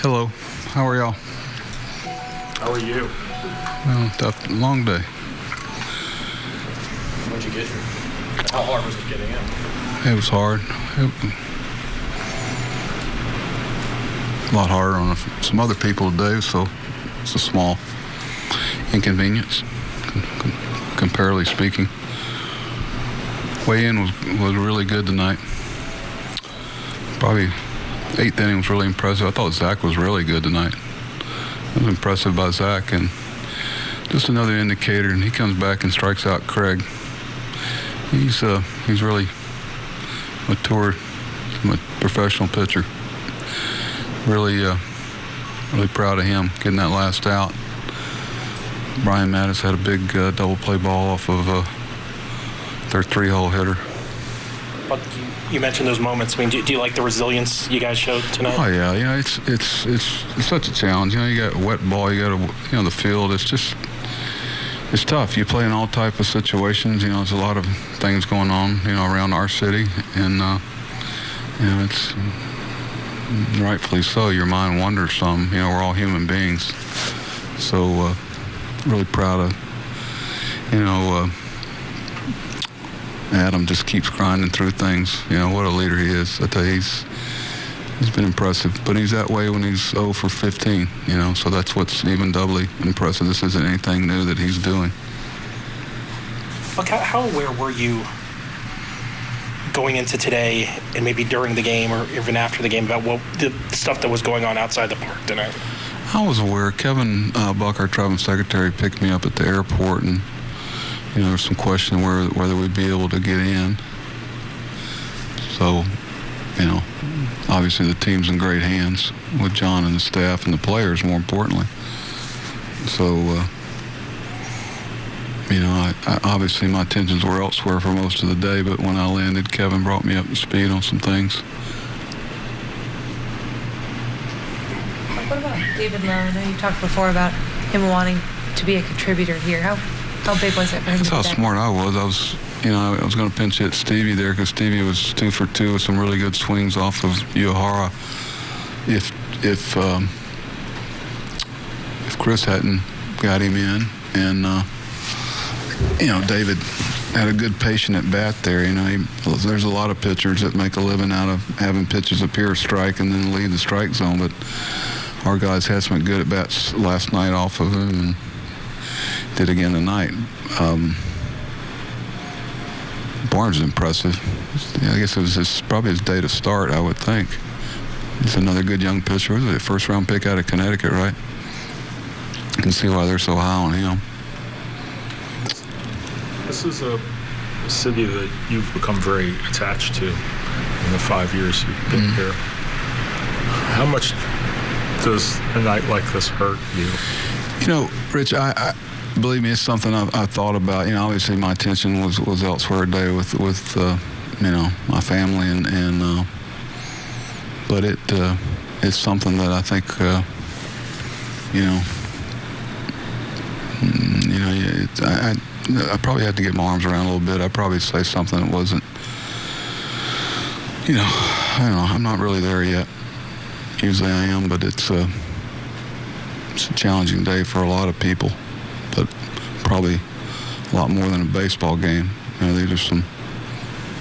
Hello. How are y'all? How are you? Well, tough, long day. When'd you get here? How hard was it getting in? It was hard. A lot harder on some other people today, so it's a small inconvenience, comparatively speaking. Weigh-in was really good tonight. Probably eighth inning was really impressive. I thought Zach was really good tonight. I was impressive by Zach, and just another indicator. And he comes back and strikes out Craig. He's really mature, a professional pitcher. Really proud of him getting that last out. Brian Mattis had a big double play ball off of their 3-hole hitter. But you mentioned those moments. I mean, do you like the resilience you guys showed tonight? Oh yeah, it's such a challenge. You got a wet ball, you got the field. It's tough. You play in all type of situations. There's a lot of things going on, around our city, and it's rightfully so. Your mind wanders some. We're all human beings. So really proud of, Adam just keeps grinding through things. What a leader he is. I tell you, he's been impressive. But he's that way when he's 0 for 15, so that's what's even doubly impressive. This isn't anything new that he's doing. Look, how aware were you going into today and maybe during the game or even after the game about the stuff that was going on outside the park tonight? I was aware. Kevin Buck, our traveling secretary, picked me up at the airport, and there was some question whether we'd be able to get in. So, obviously the team's in great hands with John and the staff and the players, more importantly. So, obviously my attentions were elsewhere for most of the day, but when I landed, Kevin brought me up to speed on some things. What about David Lowe? I know you talked before about him wanting to be a contributor here. How big was it for him? That's how smart I was. I was going to pinch hit Stevie there because Stevie was 2 for 2 with some really good swings off of Uehara. If Chris hadn't got him in, and David had a good patient at bat there. There's a lot of pitchers that make a living out of having pitches appear strike and then leave the strike zone, but our guys had some good at bats last night off of him and did again tonight. Barnes is impressive. I guess it was probably his day to start, I would think. He's another good young pitcher. Was it a first-round pick out of Connecticut, right? You can see why they're so high on him. This is a city that you've become very attached to in the 5 years you've been here. How much does a night like this hurt you? Rich, I believe me, it's something I've thought about. Obviously my attention was elsewhere today with my family and but it's something that I think I probably had to get my arms around a little bit. I'd probably say something that wasn't, I don't know. I'm not really there yet. Usually I am, but it's a challenging day for a lot of people, but probably a lot more than a baseball game. These are some,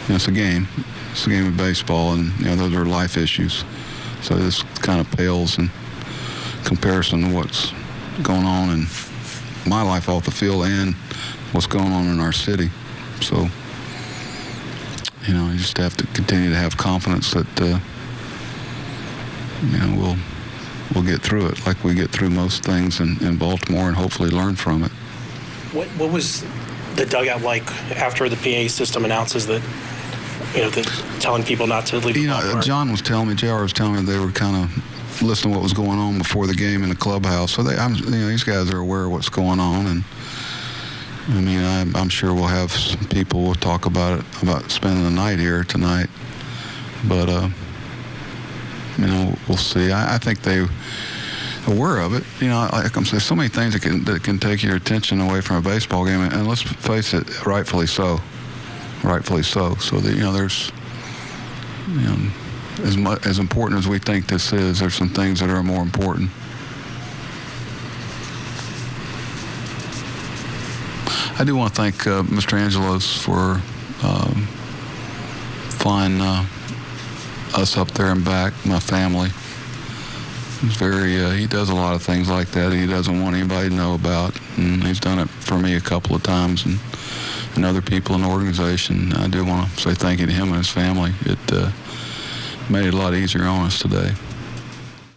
it's a game. It's a game of baseball, and those are life issues. So this kind of pales in comparison to what's going on in my life off the field and what's going on in our city. So, you just have to continue to have confidence that, we'll get through it like we get through most things in Baltimore and hopefully learn from it. What was the dugout like after the PA system announces that, telling people not to leave the ballpark? John was telling me, JR was telling me they were kind of listening to what was going on before the game in the clubhouse. So these guys are aware of what's going on, and I'm sure we'll have some people we'll talk about spending the night here tonight. But we'll see. I think they aware of it. Like I'm saying, so many things that can take your attention away from a baseball game, and let's face it, rightfully so. So that there's as important as we think this is, there's some things that are more important. I do want to thank Mr. Angelos for flying us up there and back, my family. He's he does a lot of things like that he doesn't want anybody to know about, and he's done it for me a couple of times, and other people in the organization. I do want to say thank you to him and his family. It made it a lot easier on us today.